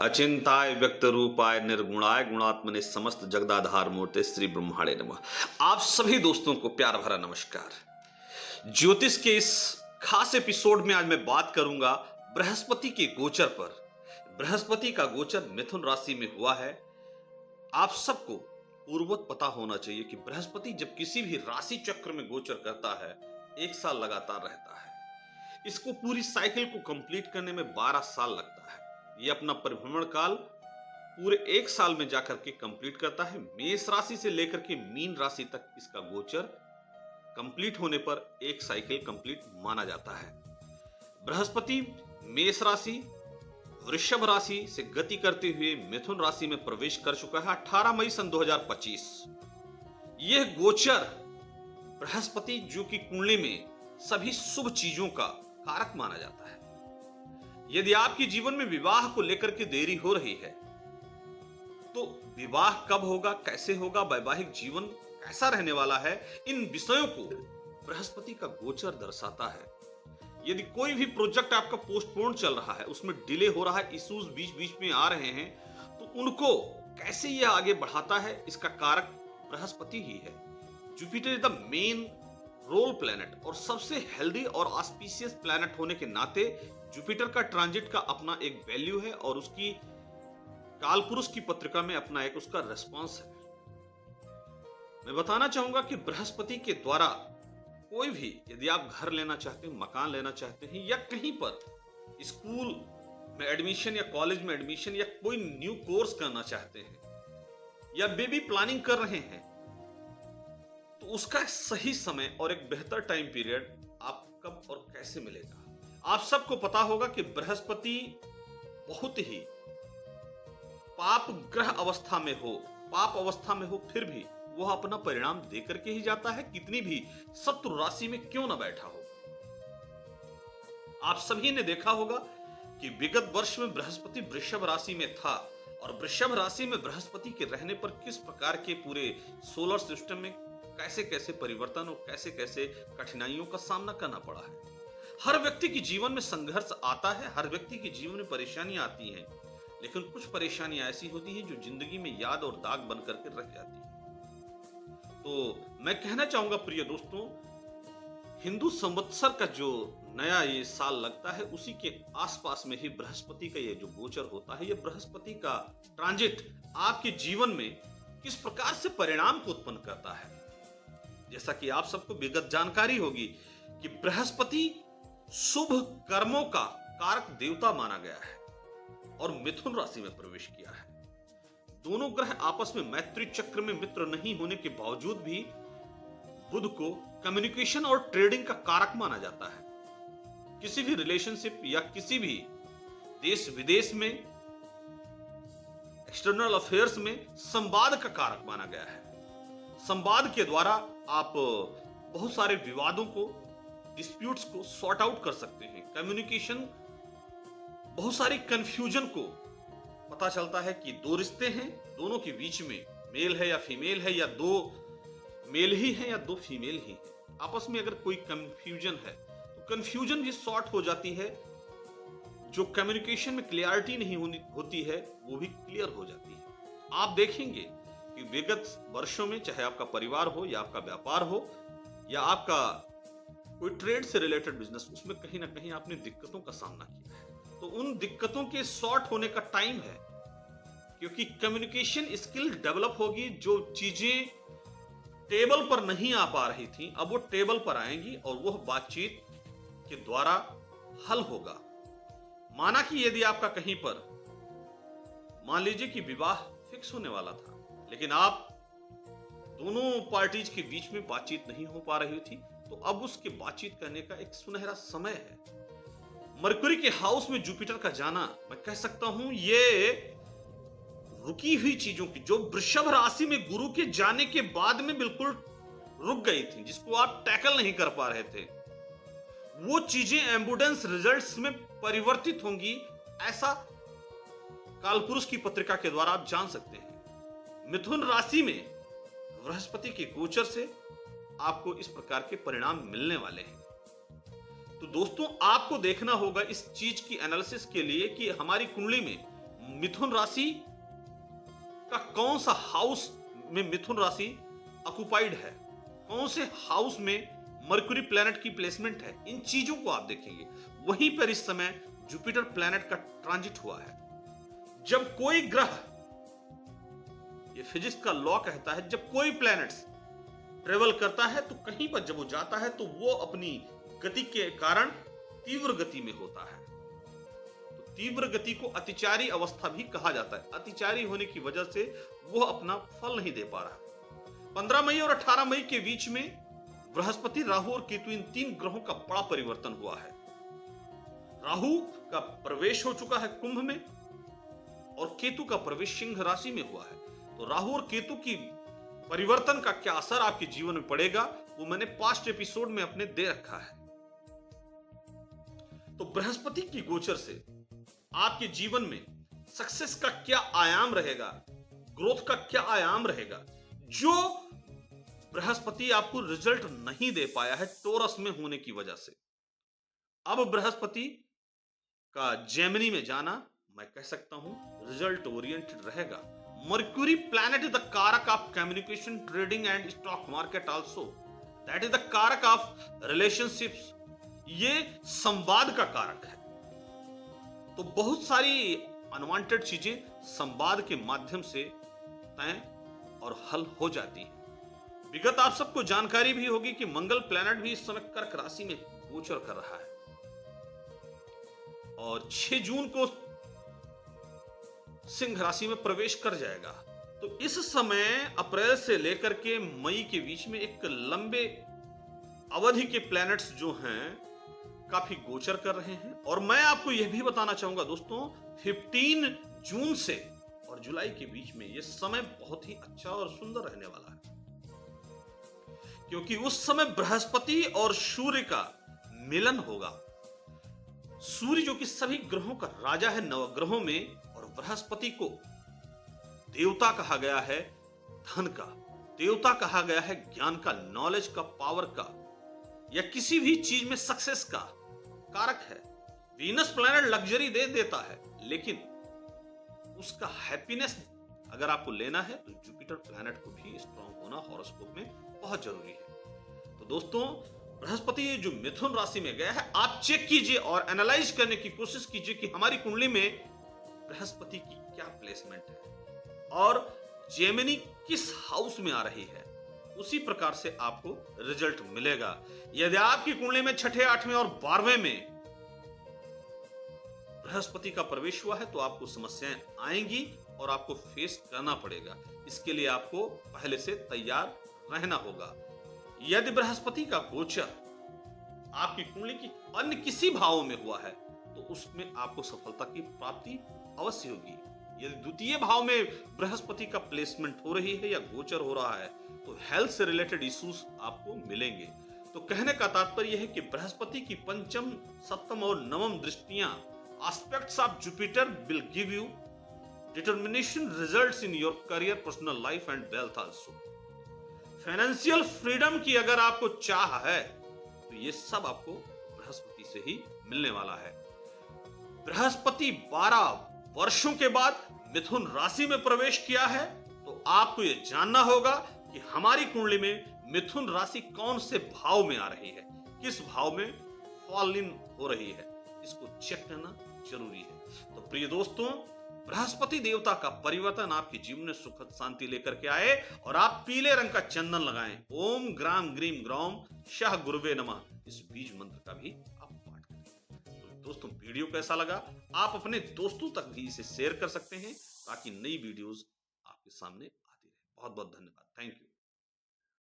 अचिंताय व्यक्त रूपाय निर्गुणाय गुणात्मने समस्त जगदाधार मूर्ते श्री ब्रह्मांडे नमः। आप सभी दोस्तों को प्यार भरा नमस्कार। ज्योतिष के इस खास एपिसोड में आज मैं बात करूंगा बृहस्पति के गोचर पर। बृहस्पति का गोचर मिथुन राशि में हुआ है। आप सबको पूर्ववत पता होना चाहिए कि बृहस्पति जब किसी भी राशि चक्र में गोचर करता है 1 साल लगातार रहता है। इसको पूरी साइकिल को कंप्लीट करने में 12 साल लगता है। ये अपना परिभ्रमण काल पूरे 1 साल में जाकर के कंप्लीट करता है। मेष राशि से लेकर के मीन राशि तक इसका गोचर कंप्लीट होने पर एक साइकिल कंप्लीट माना जाता है। बृहस्पति मेष राशि वृषभ राशि से गति करते हुए मिथुन राशि में प्रवेश कर चुका है 18 मई सन 2025। यह गोचर बृहस्पति जो कि कुंडली में सभी शुभ चीजों का कारक माना जाता है। यदि आपके जीवन में विवाह को लेकर के देरी हो रही है तो विवाह कब होगा, कैसे होगा, वैवाहिक जीवन कैसा रहने वाला है, इन विषयों को बृहस्पति का गोचर दर्शाता है। यदि कोई भी प्रोजेक्ट आपका पोस्टपोन चल रहा है, उसमें डिले हो रहा है, इश्यूज बीच बीच में आ रहे हैं, तो उनको कैसे यह आगे बढ़ाता है, इसका कारक बृहस्पति ही है। Jupiter is the main role planet और सबसे हेल्दी और ऑस्पिशियस प्लैनेट होने के नाते जुपिटर का ट्रांजिट का अपना एक वैल्यू है और उसकी कालपुरुष की पत्रिका में अपना एक उसका रेस्पॉन्स है। मैं बताना चाहूंगा कि बृहस्पति के द्वारा कोई भी यदि आप घर लेना चाहते हैं, मकान लेना चाहते हैं या कहीं पर स्कूल में एडमिशन या कॉलेज में एडमिशन या कोई न्यू कोर्स करना चाहते हैं या बेबी प्लानिंग कर रहे हैं, तो उसका सही समय और एक बेहतर टाइम पीरियड आप कब और कैसे मिलेगा। आप सबको पता होगा कि बृहस्पति बहुत ही पाप ग्रह अवस्था में हो फिर भी वह अपना परिणाम देकर के ही जाता है, कितनी भी शत्रु राशि में क्यों ना बैठा हो। आप सभी ने देखा होगा कि विगत वर्ष में बृहस्पति वृषभ राशि में था और वृषभ राशि में बृहस्पति के रहने पर किस प्रकार के पूरे सोलर सिस्टम में कैसे कैसे परिवर्तन और कैसे कैसे कठिनाइयों का सामना करना पड़ा है। हर व्यक्ति के जीवन में संघर्ष आता है, हर व्यक्ति के जीवन में परेशानियां आती हैं, लेकिन कुछ परेशानियां ऐसी होती हैं जो जिंदगी में याद और दाग बन करके रह जाती हैं। तो मैं कहना चाहूंगा प्रिय दोस्तों, हिंदू संवत्सर का जो नया ये साल लगता है उसी के आसपास में ही बृहस्पति का ये जो गोचर होता है, ये बृहस्पति का ट्रांजिट आपके जीवन में किस प्रकार से परिणाम को उत्पन्न करता है। जैसा कि आप सबको विगत जानकारी होगी कि बृहस्पति शुभ कर्मों का कारक देवता माना गया है और मिथुन राशि में प्रवेश किया है। दोनों ग्रह आपस में मैत्री चक्र में मित्र नहीं होने के बावजूद भी बुध को कम्युनिकेशन और ट्रेडिंग का कारक माना जाता है। किसी भी रिलेशनशिप या किसी भी देश विदेश में एक्सटर्नल अफेयर्स में संवाद का कारक माना गया है। संवाद के द्वारा आप बहुत सारे विवादों को, डिस्प्यूट्स को सॉर्ट आउट कर सकते हैं। कम्युनिकेशन, बहुत सारी कंफ्यूजन को पता चलता है कि दो रिश्ते हैं, दोनों के बीच में मेल है या फीमेल है या दो मेल ही है या दो फीमेल ही है। आपस में अगर कोई कंफ्यूजन है तो कंफ्यूजन भी सॉर्ट हो जाती है। जो कम्युनिकेशन में क्लियरिटी नहीं होती है वो भी क्लियर हो जाती है। आप देखेंगे कि विगत वर्षों में चाहे आपका परिवार हो या आपका व्यापार हो या आपका कोई ट्रेड से रिलेटेड बिजनेस, उसमें कहीं ना कहीं आपने दिक्कतों का सामना किया है, तो उन दिक्कतों के सॉर्ट होने का टाइम है, क्योंकि कम्युनिकेशन स्किल डेवलप होगी। जो चीजें टेबल पर नहीं आ पा रही थी अब वो टेबल पर आएंगी और वह बातचीत के द्वारा हल होगा। माना कि यदि आपका कहीं पर मान लीजिए कि विवाह फिक्स होने वाला था, लेकिन आप दोनों पार्टीज के बीच में बातचीत नहीं हो पा रही थी, तो अब उसके बातचीत करने का एक सुनहरा समय है। मरकुरी के हाउस में जुपिटर का जाना, मैं कह सकता हूं ये रुकी हुई चीजों की, जो वृषभ राशि में गुरु के जाने के बाद में बिल्कुल रुक गई थी, जिसको आप टैकल नहीं कर पा रहे थे, वो चीजें एम्बुडेंस रिजल्ट्स में परिवर्तित होंगी। ऐसा कालपुरुष की पत्रिका के द्वारा आप जान सकते हैं। मिथुन राशि में बृहस्पति के गोचर से आपको इस प्रकार के परिणाम मिलने वाले हैं। तो दोस्तों आपको देखना होगा इस चीज की एनालिसिस के लिए कि हमारी कुंडली में मिथुन राशि का कौन सा हाउस में मिथुन राशि ऑक्युपाइड है, कौन से हाउस में मरकुरी प्लैनेट की प्लेसमेंट है, इन चीजों को आप देखेंगे। वहीं पर इस समय जुपिटर प्लैनेट का ट्रांजिट हुआ है। जब कोई ग्रह, ये फिजिक्स का लॉ कहता है, जब कोई प्लैनेट्स ट्रेवल करता है तो कहीं पर जब वो जाता है तो वो अपनी गति के कारण तीव्र गति में होता है। तो तीव्र गति को अतिचारी अवस्था भी कहा जाता है। अतिचारी होने की वजह से वो अपना फल नहीं दे पा रहा। 15 मई और 18 मई के बीच में बृहस्पति, राहु और केतु, इन 3 ग्रहों का बड़ा परिवर्तन हुआ है। राहु का प्रवेश हो चुका है कुंभ में और केतु का प्रवेश सिंह राशि में हुआ है। तो राहु और केतु की परिवर्तन का क्या असर आपके जीवन में पड़ेगा वो मैंने पास्ट एपिसोड में अपने दे रखा है। तो बृहस्पति की गोचर से आपके जीवन में सक्सेस का क्या आयाम रहेगा, ग्रोथ का क्या आयाम रहेगा। जो बृहस्पति आपको रिजल्ट नहीं दे पाया है टोरस में होने की वजह से, अब बृहस्पति का जेमिनी में जाना, मैं कह सकता हूं रिजल्ट ओरिएंटेड रहेगा। Mercury planet is the Karak of communication, trading and stock market also. That is the Karak of relationships. ये संवाद का कारक है। तो बहुत सारी अनवांटेड चीजें संवाद के माध्यम से तय और हल हो जाती हैं। विगत आप सबको जानकारी भी होगी कि मंगल प्लैनेट भी इस समय कर्क राशि में गोचर कर रहा है और 6 जून को सिंह राशि में प्रवेश कर जाएगा। तो इस समय अप्रैल से लेकर के मई के बीच में एक लंबे अवधि के प्लैनेट्स जो हैं काफी गोचर कर रहे हैं। और मैं आपको यह भी बताना चाहूंगा दोस्तों, 15 जून से और जुलाई के बीच में यह समय बहुत ही अच्छा और सुंदर रहने वाला है, क्योंकि उस समय बृहस्पति और सूर्य का मिलन होगा। सूर्य जो कि सभी ग्रहों का राजा है नवग्रहों में, और बृहस्पति को देवता कहा गया है धन का, देवता कहा गया है ज्ञान का, नॉलेज का, पावर का, या किसी भी चीज में सक्सेस का कारक है। वीनस प्लैनेट लग्जरी दे देता है, लेकिन उसका हैप्पीनेस अगर आपको लेना है तो जुपिटर प्लैनेट को भी स्ट्रांग होना हॉरोस्कोप में बहुत जरूरी है। तो दोस्तों, बृहस्पति जो मिथुन राशि में गया है, आप चेक कीजिए और एनालाइज करने की कोशिश कीजिए कि हमारी कुंडली में बृहस्पति की क्या प्लेसमेंट है और जेमिनी किस हाउस में आ रही है। उसी प्रकार से आपको रिजल्ट मिलेगा। यदि आपकी कुंडली में 6ठे, 8वें और 12वें में बृहस्पति का प्रवेश हुआ है तो आपको समस्याएं आएंगी और आपको फेस करना पड़ेगा। इसके लिए आपको पहले से तैयार रहना होगा। यदि बृहस्पति का गोचर आपकी कुंडली की अन्य किसी भाव में हुआ है तो उसमें आपको सफलता की प्राप्ति अवश्य होगी। यदि द्वितीय भाव में बृहस्पति का प्लेसमेंट हो रही है या गोचर हो रहा है तो हेल्थ से रिलेटेड इश्यूज आपको मिलेंगे। तो कहने का तात्पर्य है कि बृहस्पति की 5म, 7म और 9म दृष्टियां, aspects of Jupiter will give you determination results in your career, personal life and wealth also. Financial freedom की अगर आपको चाह है तो ये सब आपको बृहस्पति से ही मिलने वाला है। बृहस्पति 12 वर्षों के बाद मिथुन राशि में प्रवेश किया है, तो आपको यह जानना होगा कि हमारी कुंडली में मिथुन राशि कौन से भाव में आ रही है, किस भाव में फॉल इन हो रही है, इसको चेक करना जरूरी है। तो प्रिय दोस्तों, बृहस्पति देवता का परिवर्तन आपके जीवन में सुखद शांति लेकर के आए और आप पीले रंग का चंदन लगाएं। ओम ग्राम ग्रीम ग्रौम शाह गुरुवे नमः, इस बीज मंत्र का भी आप पाठ करें। तो दोस्तों, वीडियो कैसा लगा आप अपने दोस्तों तक भी इसे शेयर कर सकते हैं ताकि नई वीडियोस आपके सामने आती रहे। बहुत बहुत धन्यवाद। Thank you.